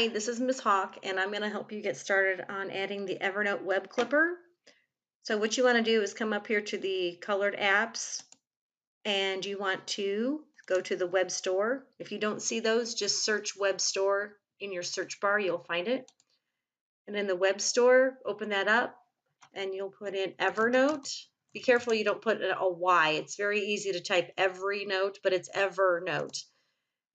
Hi, this is Ms. Hawk, and I'm going to help you get started on adding the Evernote web clipper. So what you want to do is come up here to the colored apps, and you want to go to the web store. If you don't see those, just search web store in your search bar, you'll find it. And in the web store, open that up, and you'll put in Evernote. Be careful you don't put a Y. It's very easy to type every note, but it's Evernote.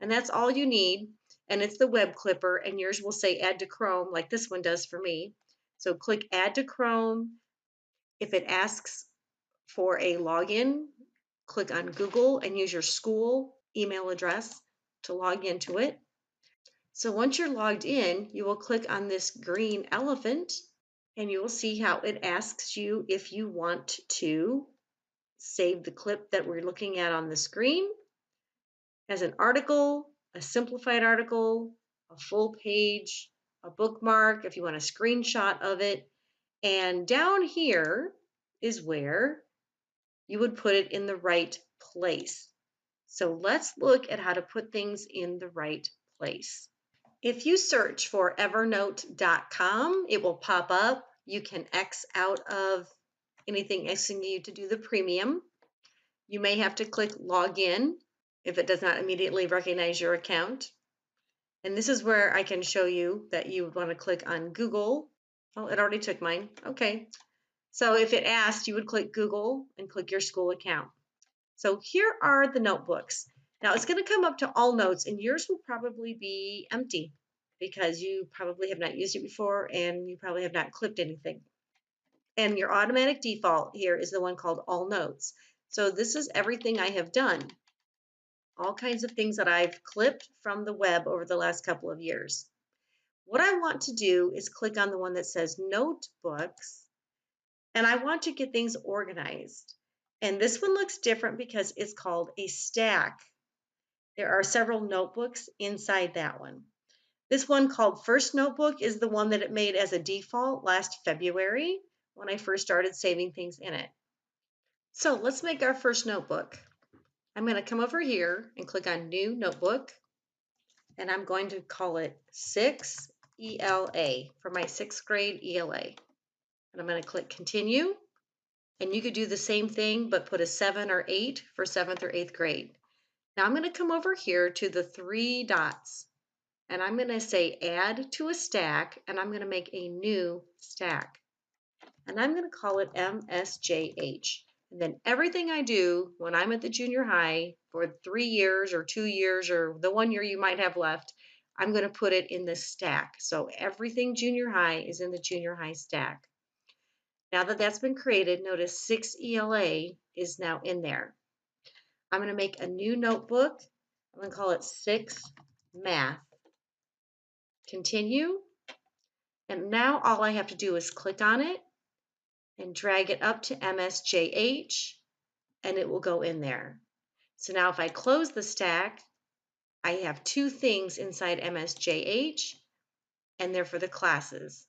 And that's all you need. And it's the web clipper, and yours will say add to Chrome like this one does for me. So click add to Chrome. If it asks for a login, click on Google and use your school email address to log into it. So once you're logged in, you will click on this green elephant, and you will see how it asks you if you want to save the clip that we're looking at on the screen as an article, a simplified article, a full page, a bookmark, if you want a screenshot of it. And down here is where you would put it in the right place. So let's look at how to put things in the right place. If you search for evernote.com, it will pop up. You can X out of anything asking you to do the premium. You may have to click login if it does not immediately recognize your account. And this is where I can show you that you would want to click on Google. Oh, it already took mine. Okay. So if it asked, you would click Google and click your school account. So here are the notebooks. Now it's going to come up to all notes, and yours will probably be empty because you probably have not used it before and you probably have not clipped anything. And your automatic default here is the one called all notes. So this is everything I have done. All kinds of things that I've clipped from the web over the last couple of years. What I want to do is click on the one that says notebooks, and I want to get things organized. And this one looks different because it's called a stack. There are several notebooks inside that one. This one called First Notebook is the one that it made as a default last February when I first started saving things in it. So let's make our first notebook. I'm going to come over here and click on New Notebook, and I'm going to call it 6 ELA for my 6th grade ELA. And I'm going to click Continue, and you could do the same thing but put a 7 or 8 for 7th or 8th grade. Now I'm going to come over here to the 3 dots, and I'm going to say Add to a stack, and I'm going to make a new stack. And I'm going to call it MSJH. And then everything I do when I'm at the junior high for 3 years or 2 years or the 1 year you might have left, I'm going to put it in the stack. So everything junior high is in the junior high stack. Now that that's been created, notice 6 ELA is now in there. I'm going to make a new notebook. I'm going to call it 6 Math. Continue. And now all I have to do is click on it and drag it up to MSJH, and it will go in there. So now if I close the stack, I have 2 things inside MSJH, and they're for the classes.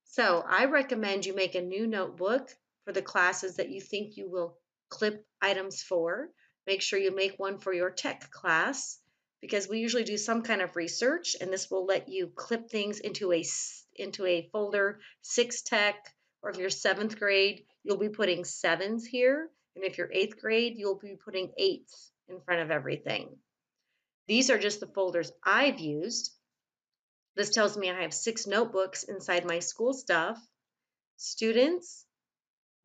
So I recommend you make a new notebook for the classes that you think you will clip items for. Make sure you make one for your tech class, because we usually do some kind of research, and this will let you clip things into a folder, 6 tech, or if you're 7th grade, you'll be putting 7s here. And if you're 8th grade, you'll be putting 8s in front of everything. These are just the folders I've used. This tells me I have 6 notebooks inside my school stuff, students,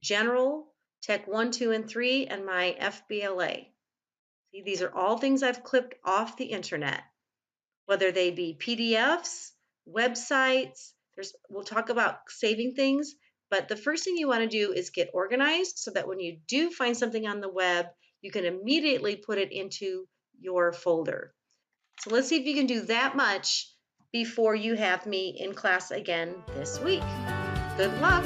general, tech 1, 2, and 3, and my FBLA. See, these are all things I've clipped off the internet, whether they be PDFs, websites. We'll talk about saving things, but the first thing you want to do is get organized so that when you do find something on the web, you can immediately put it into your folder. So let's see if you can do that much before you have me in class again this week. Good luck.